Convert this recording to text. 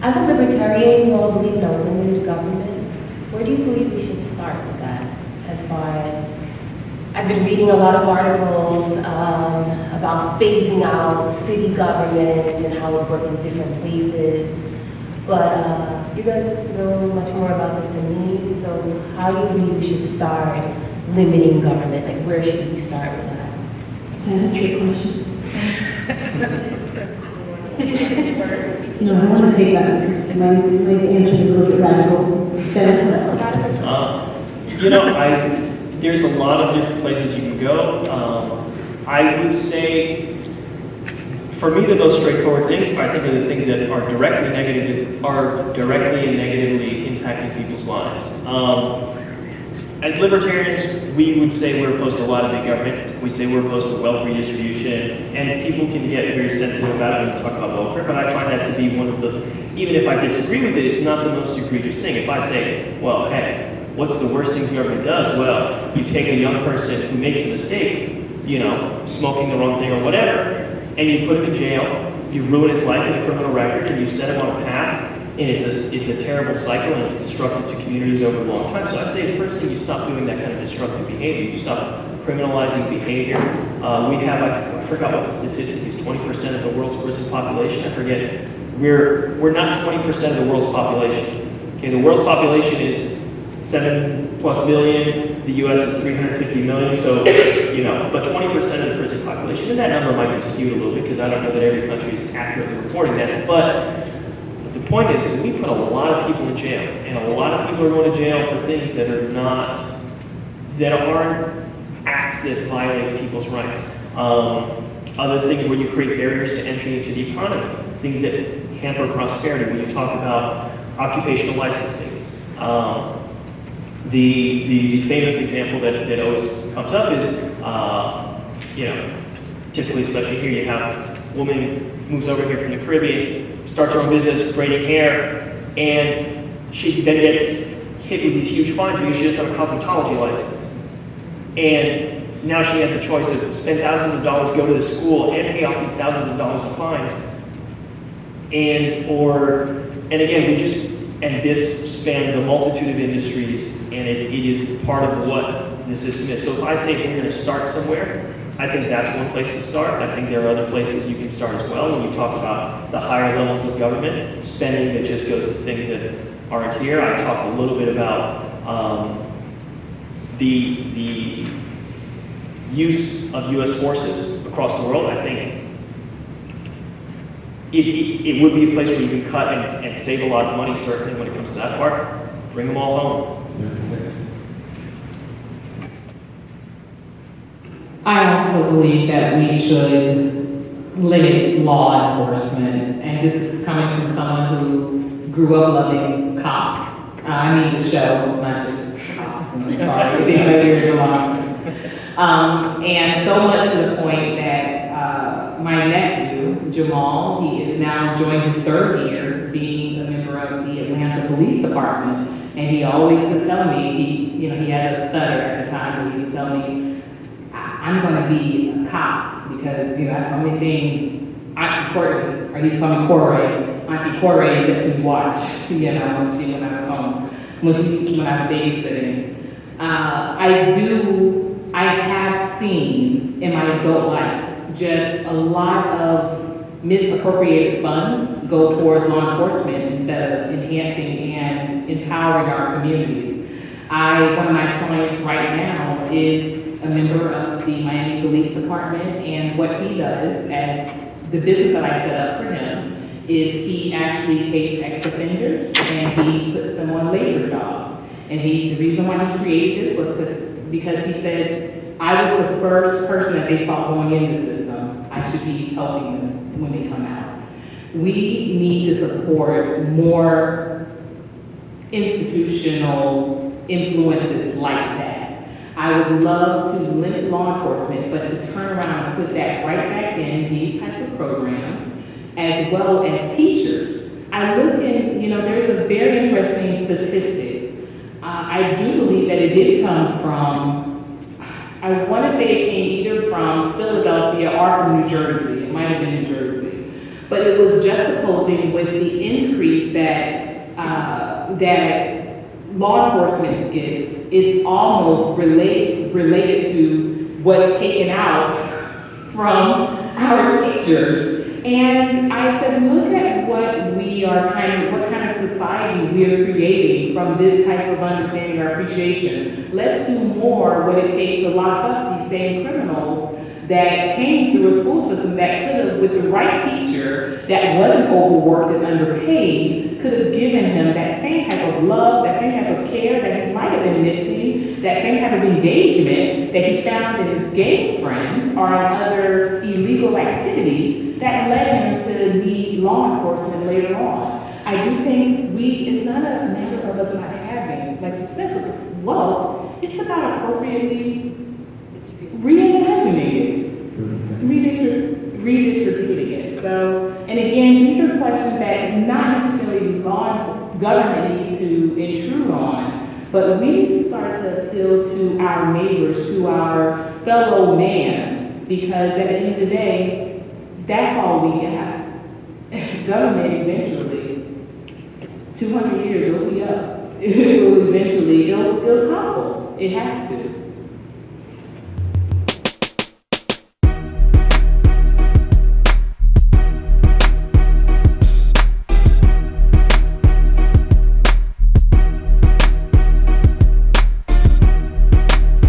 As a libertarian, you all believe in unlimited government. Where do you believe we should start with that? As far as, I've been reading a lot of articles about phasing out city government and how it works in different places. But you guys know much more about this than me, so how do you believe we should start limiting government? Like, where should we start with that? Is that a trick question? No, I want to take that because my answer is a little bit radical. There's a lot of different places you can go. I would say, for me, the most straightforward things, I think, are the things that are directly and negatively impacting people's lives. As libertarians, we would say we're opposed to a lot of big government. We say we're opposed to wealth redistribution, and people can get very sensitive about it when you talk about welfare, but I find that to be one of the, even if I disagree with it, it's not the most egregious thing. If I say, well, hey, what's the worst things government does? Well, you take a young person who makes a mistake, smoking the wrong thing or whatever, and you put him in jail, you ruin his life and a criminal record, and you set him on a path, and it's a terrible cycle, and it's destructive to communities over a long time. So I'd say the first thing, you stop doing that kind of destructive behavior. You stop criminalizing behavior. We have, I forgot what the statistic is, 20% of the world's prison population. I forget. We're not 20% of the world's population. Okay, the world's population is 7+ billion. The U.S. is 350 million. So, but 20% of the prison population, and that number might be skewed a little bit because I don't know that every country is accurately reporting that. But the point is we put a lot of people in jail, and a lot of people are going to jail for things that aren't acts that violate people's rights. Other things where you create barriers to entry into the economy, things that hamper prosperity. When you talk about occupational licensing, the famous example that always comes up is, typically, especially here, you have a woman moves over here from the Caribbean, starts her own business, braiding hair, and she then gets hit with these huge fines because she doesn't have a cosmetology license. And now she has the choice of spend thousands of dollars, go to the school, and pay off these thousands of dollars of fines. And again, this spans a multitude of industries, and it is part of what the system is. So if I say we're going to start somewhere, I think that's one place to start. I think there are other places you can start as well. When you talk about the higher levels of government, spending that just goes to things that aren't here. I talked a little bit about the use of U.S. forces across the world. I think it would be a place where you can cut and save a lot of money, certainly when it comes to that part. Bring them all home. I also believe that we should limit law enforcement, and this is coming from someone who grew up loving cops. I mean the show, not just cops. I'm sorry, if anybody here is alarmed. And so much to the point that my nephew, Jamal, he is now enjoying his third year being a member of the Atlanta Police Department, and he always would tell me, he had a stutter at the time, but he would tell me, I'm going to be a cop because, that's the only thing Auntie Courtney, or he's calling me Corey, Auntie Corey lets me watch, when I was home, when I was babysitting. I have seen in my adult life just a lot of misappropriated funds go towards law enforcement instead of enhancing and empowering our communities. One of my clients right now is a member of the Miami Police Department, and what he does as the business that I set up for him is he actually takes ex-offenders and he puts them on labor jobs. And the reason why he created this was because he said, I was the first person that they saw going in the system. I should be helping them when they come out. We need to support more institutional influences like that. I would love to limit law enforcement, but to turn around and put that right back in these type of programs, as well as teachers. I look and, there's a very interesting statistic. I do believe that it did come from, I want to say it came either from Philadelphia or from New Jersey. It might have been New Jersey. But it was juxtaposing with the increase that law enforcement gets is almost related to what's taken out from our teachers. And I said, look at what what kind of society we are creating from this type of understanding or appreciation. Let's do more what it takes to lock up these same criminals that came through a school system that could have, with the right teacher that wasn't overworked and underpaid, could have given him that same type of love, that same type of care that he might have been missing, that same type of engagement that he found in his gang friends or in other illegal activities that led him to need law enforcement later on. I do think it's not a matter of us not having, like you said, with the wealth, it's about appropriately reimagining it, redistributing it. So, and again, these are questions that not necessarily government needs to intrude on, but we need to start to appeal to our neighbors, to our fellow man, because at the end of the day, that's all we got. Government eventually, 200 years, it'll be up. It will eventually, it'll topple. It has to.